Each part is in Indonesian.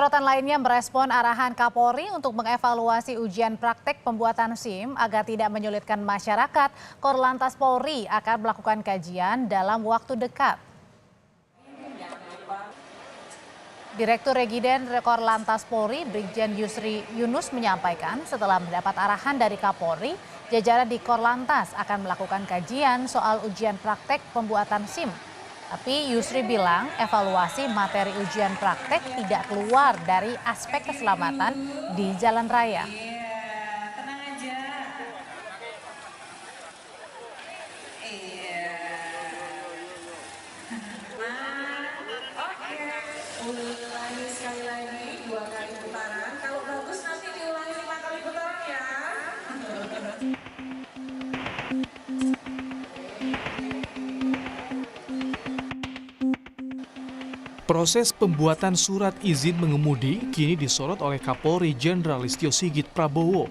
Sorotan lainnya merespon arahan Kapolri untuk mengevaluasi ujian praktek pembuatan SIM agar tidak menyulitkan masyarakat. Korlantas Polri akan melakukan kajian dalam waktu dekat. Direktur Regiden Korlantas Polri Brigjen Yusri Yunus menyampaikan setelah mendapat arahan dari Kapolri, jajaran di Korlantas akan melakukan kajian soal ujian praktek pembuatan SIM. Tapi Yusri bilang evaluasi materi ujian praktek tidak keluar dari aspek keselamatan di jalan raya. Tenang aja. Oke. Ulangi sekali lagi 2 kali putaran. Kalau bagus nanti diulangi 5 kali putaran ya. Proses pembuatan surat izin mengemudi kini disorot oleh Kapolri Jenderal Listio Sigit Prabowo.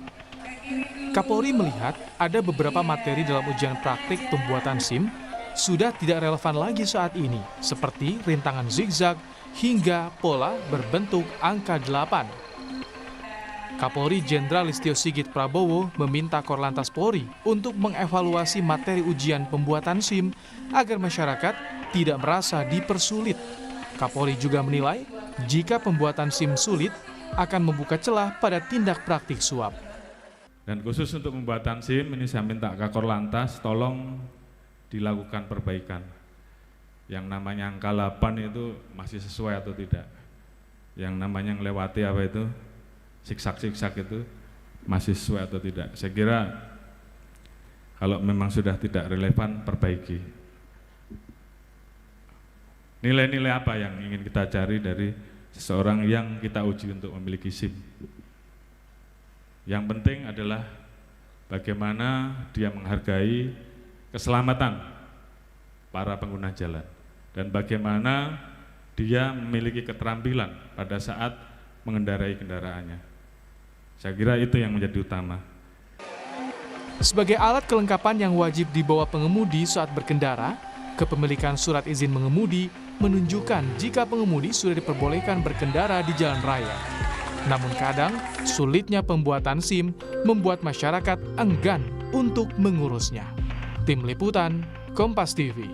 Kapolri melihat ada beberapa materi dalam ujian praktik pembuatan SIM sudah tidak relevan lagi saat ini, seperti rintangan zigzag hingga pola berbentuk angka 8. Kapolri Jenderal Listio Sigit Prabowo meminta Korlantas Polri untuk mengevaluasi materi ujian pembuatan SIM agar masyarakat tidak merasa dipersulit. Kapolri juga menilai jika pembuatan SIM sulit akan membuka celah pada tindak praktik suap. Dan khusus untuk pembuatan SIM ini saya minta ke Korlantas tolong dilakukan perbaikan. Yang namanya angka 8 itu masih sesuai atau tidak. Yang namanya melewati apa itu siksak-siksak itu masih sesuai atau tidak. Saya kira kalau memang sudah tidak relevan perbaiki. Nilai-nilai apa yang ingin kita cari dari seseorang yang kita uji untuk memiliki SIM? Yang penting adalah bagaimana dia menghargai keselamatan para pengguna jalan dan bagaimana dia memiliki keterampilan pada saat mengendarai kendaraannya. Saya kira itu yang menjadi utama. Sebagai alat kelengkapan yang wajib dibawa pengemudi saat berkendara, kepemilikan surat izin mengemudi menunjukkan jika pengemudi sudah diperbolehkan berkendara di jalan raya. Namun kadang, sulitnya pembuatan SIM membuat masyarakat enggan untuk mengurusnya. Tim Liputan, Kompas TV.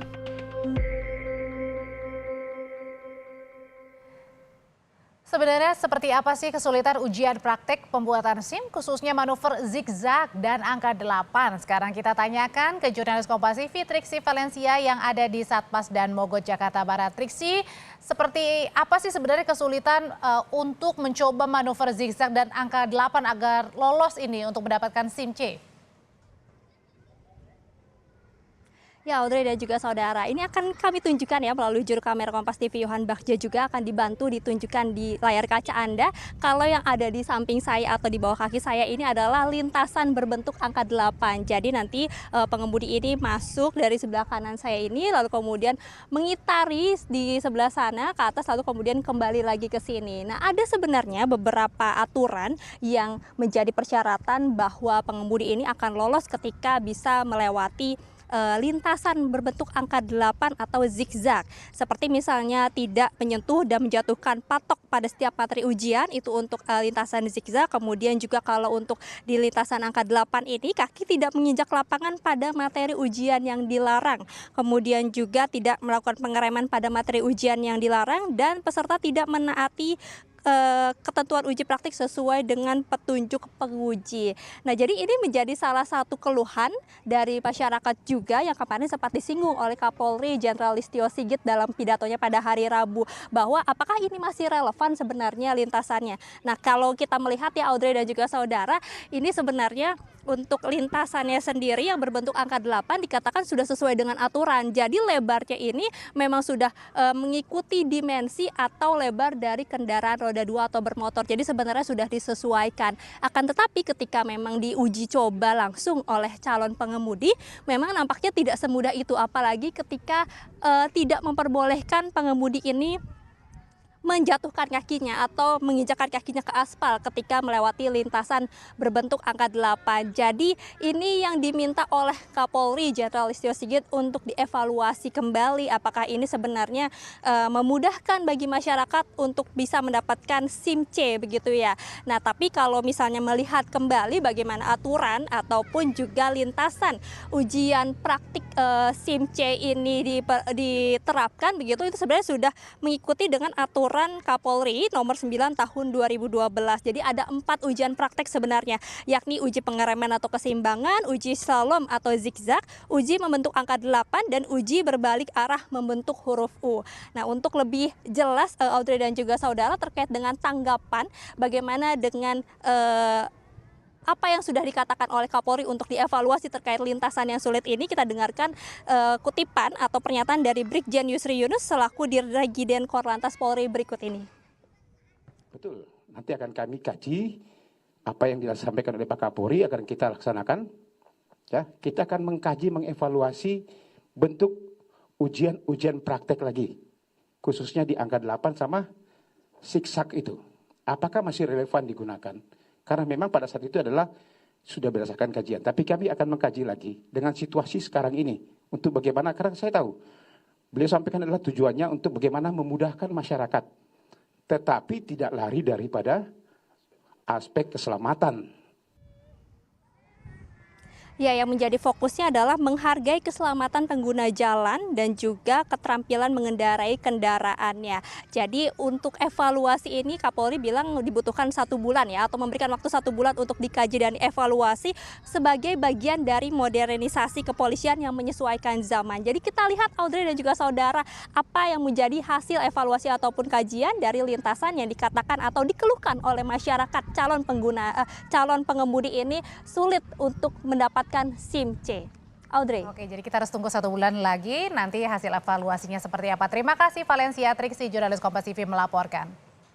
Sebenarnya seperti apa sih kesulitan ujian praktek pembuatan SIM, khususnya manuver zigzag dan angka 8? Sekarang kita tanyakan ke jurnalis Kompas TV Triksi Valencia yang ada di Satpas dan Mogot, Jakarta Barat. Triksi, seperti apa sih sebenarnya kesulitan untuk mencoba manuver zigzag dan angka 8 agar lolos ini untuk mendapatkan SIM C? Ya, Audrey dan juga saudara, ini akan kami tunjukkan ya melalui juru kamera Kompas TV Yohan Bagja, juga akan dibantu ditunjukkan di layar kaca Anda. Kalau yang ada di samping saya atau di bawah kaki saya ini adalah lintasan berbentuk angka 8. Jadi nanti pengemudi ini masuk dari sebelah kanan saya ini, lalu kemudian mengitari di sebelah sana ke atas, lalu kemudian kembali lagi ke sini. Nah, ada sebenarnya beberapa aturan yang menjadi persyaratan bahwa pengemudi ini akan lolos ketika bisa melewati lintasan berbentuk angka 8 atau zigzag. Seperti misalnya tidak menyentuh dan menjatuhkan patok pada setiap materi ujian, itu untuk lintasan zigzag. Kemudian juga kalau untuk di lintasan angka 8 ini, kaki tidak menginjak lapangan pada materi ujian yang dilarang. Kemudian juga tidak melakukan pengereman pada materi ujian yang dilarang, dan peserta tidak menaati ketentuan uji praktik sesuai dengan petunjuk penguji. Nah, jadi ini menjadi salah satu keluhan dari masyarakat juga yang kemarin sempat disinggung oleh Kapolri Jenderal Listio Sigit dalam pidatonya pada hari Rabu, bahwa apakah ini masih relevan sebenarnya lintasannya. Nah, kalau kita melihat ya Audrey dan juga saudara, ini sebenarnya untuk lintasannya sendiri yang berbentuk angka 8 dikatakan sudah sesuai dengan aturan. Jadi lebarnya ini memang sudah mengikuti dimensi atau lebar dari kendaraan roda 2 atau bermotor. Jadi sebenarnya sudah disesuaikan. Akan tetapi ketika memang diuji coba langsung oleh calon pengemudi, memang nampaknya tidak semudah itu, apalagi ketika tidak memperbolehkan pengemudi ini menjatuhkan kakinya atau menginjakkan kakinya ke aspal ketika melewati lintasan berbentuk angka 8. Jadi ini yang diminta oleh Kapolri Jenderal Listio Sigit untuk dievaluasi kembali apakah ini sebenarnya memudahkan bagi masyarakat untuk bisa mendapatkan SIM C begitu ya. Nah, tapi kalau misalnya melihat kembali bagaimana aturan ataupun juga lintasan ujian praktik SIM C ini diterapkan begitu, itu sebenarnya sudah mengikuti dengan aturan Kapolri nomor 9 tahun 2012. Jadi ada 4 ujian praktek sebenarnya, yakni uji pengereman atau keseimbangan, uji slalom atau zigzag, uji membentuk angka 8, dan uji berbalik arah membentuk huruf U. Nah, untuk lebih jelas Audrey dan juga saudara terkait dengan tanggapan bagaimana dengan apa yang sudah dikatakan oleh Kapolri untuk dievaluasi terkait lintasan yang sulit ini, kita dengarkan kutipan atau pernyataan dari Brigjen Yusri Yunus selaku Dirgiden Korlantas Polri berikut ini. Betul, nanti akan kami kaji apa yang disampaikan oleh Pak Kapolri akan kita laksanakan. Ya, kita akan mengkaji, mengevaluasi bentuk ujian praktek lagi, khususnya di angka 8 sama zigzag itu. Apakah masih relevan digunakan? Karena memang pada saat itu adalah sudah berdasarkan kajian. Tapi kami akan mengkaji lagi dengan situasi sekarang ini. Untuk bagaimana, karena saya tahu beliau sampaikan adalah tujuannya untuk bagaimana memudahkan masyarakat. Tetapi tidak lari daripada aspek keselamatan. Ya, yang menjadi fokusnya adalah menghargai keselamatan pengguna jalan dan juga keterampilan mengendarai kendaraannya. Jadi untuk evaluasi ini Kapolri bilang dibutuhkan 1 bulan ya, atau memberikan waktu 1 bulan untuk dikaji dan evaluasi sebagai bagian dari modernisasi kepolisian yang menyesuaikan zaman. Jadi kita lihat Audrey dan juga saudara, apa yang menjadi hasil evaluasi ataupun kajian dari lintasan yang dikatakan atau dikeluhkan oleh masyarakat calon pengemudi ini sulit untuk mendapatkan SIM C. Audrey. Oke, jadi kita harus tunggu 1 bulan lagi nanti hasil evaluasinya seperti apa. Terima kasih Valencia Triksi, jurnalis Kompas TV melaporkan.